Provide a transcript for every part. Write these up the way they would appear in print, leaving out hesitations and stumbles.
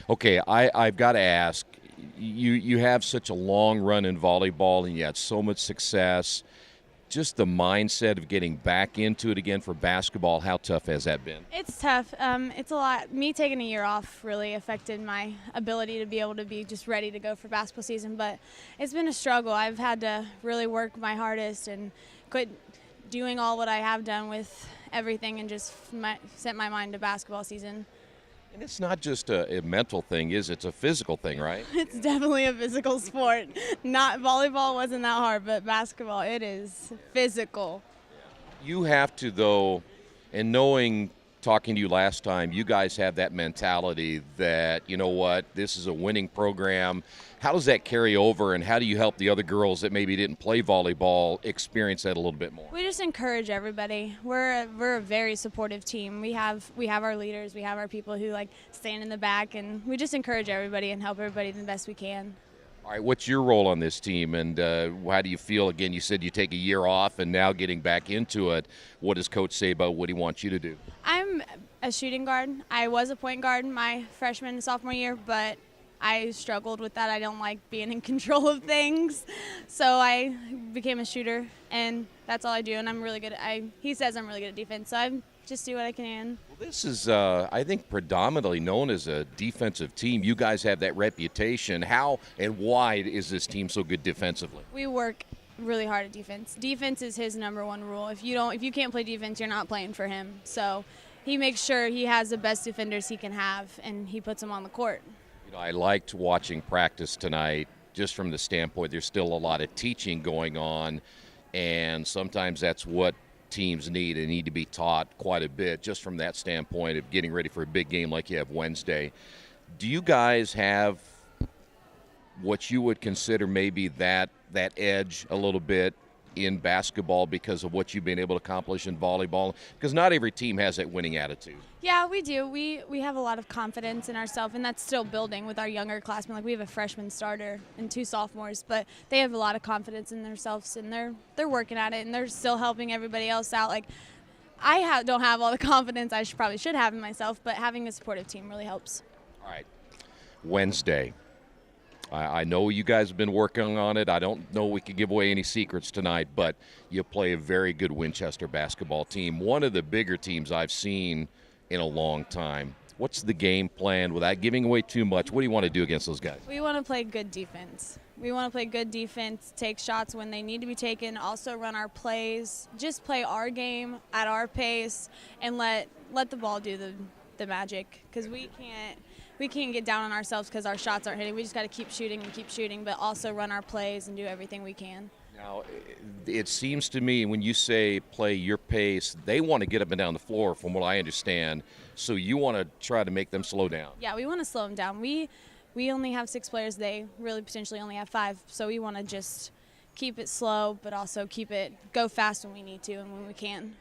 Okay, I've got to ask. You have such a long run in volleyball, and you had so much success. Just the mindset of getting back into it again for basketball. How tough has that been? It's tough. It's a lot. Me taking a year off really affected my ability to be able to be just ready to go for basketball season. But it's been a struggle. I've had to really work my hardest and quit doing all what I have done with everything and just set my mind to basketball season. And it's not just a mental thing, is it? It's a physical thing, right? It's definitely a physical sport. Not volleyball wasn't that hard, but basketball, it is physical. You have to, though, and knowing, talking to you last time, you guys have that mentality that, you know what, this is a winning program. How does that carry over, and how do you help the other girls that maybe didn't play volleyball experience that a little bit more? We just encourage everybody. We're a very supportive team. We have our leaders. We have our people who like stand in the back, and we just encourage everybody and help everybody the best we can. All right, what's your role on this team, and how do you feel? Again, you said you take a year off, and now getting back into it. What does Coach say about what he wants you to do? I'm a shooting guard. I was a point guard my freshman and sophomore year, but I struggled with that. I don't like being in control of things, so I became a shooter, and that's all I do. And I'm really good. He says I'm really good at defense, so I just do what I can. Well, this is, I think, predominantly known as a defensive team. You guys have that reputation. How and why is this team so good defensively? We work really hard at defense. Defense is his number one rule. If you can't play defense, you're not playing for him. So he makes sure he has the best defenders he can have, and he puts them on the court. You know, I liked watching practice tonight just from the standpoint there's still a lot of teaching going on, and sometimes that's what teams need. They need to be taught quite a bit just from that standpoint of getting ready for a big game like you have Wednesday. Do you guys have what you would consider maybe that edge a little bit in basketball because of what you've been able to accomplish in volleyball? Because not every team has that winning attitude. Yeah, we do. We have a lot of confidence in ourselves, and that's still building with our younger classmen. Like we have a freshman starter and 2 sophomores, but they have a lot of confidence in themselves, and they're working at it, and they're still helping everybody else out. Like don't have all the confidence I probably should have in myself, but having a supportive team really helps. All right, Wednesday. I know you guys have been working on it. I don't know we can give away any secrets tonight, but you play a very good Winchester basketball team, one of the bigger teams I've seen in a long time. What's the game plan without giving away too much? What do you want to do against those guys? We want to play good defense. We want to play good defense, take shots when they need to be taken, also run our plays, just play our game at our pace, and let the ball do the magic, because we can't get down on ourselves because our shots aren't hitting. We just got to keep shooting, but also run our plays and do everything we can. Now, it seems to me when you say play your pace, they want to get up and down the floor from what I understand, so you want to try to make them slow down. Yeah, we want to slow them down. We only have 6 players. They really potentially only have 5, so we want to just keep it slow, but also go fast when we need to and when we can.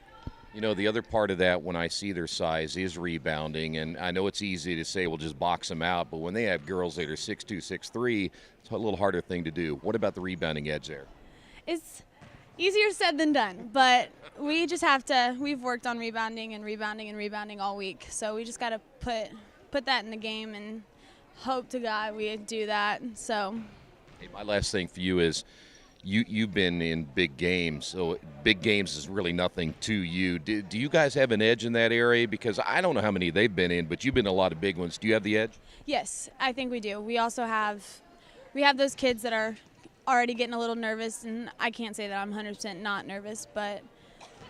You know, the other part of that when I see their size is rebounding, and I know it's easy to say, well, just box them out, but when they have girls that are 6'2", 6'3", it's a little harder thing to do. What about the rebounding edge there? It's easier said than done, but we just have to. We've worked on rebounding all week, so we just got to put that in the game and hope to God we do that. So, hey, my last thing for you is you've been in big games, so big games is really nothing to you. Do you guys have an edge in that area? Because I don't know how many they've been in, but you've been in a lot of big ones. Do you have the edge? Yes, I think we do. We also have those kids that are already getting a little nervous, and I can't say that I'm 100% not nervous, but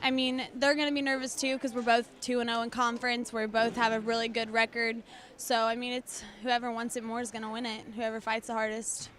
I mean, they're going to be nervous too because we're both 2-0 in conference. We both have a really good record. So, I mean, it's whoever wants it more is going to win it, whoever fights the hardest.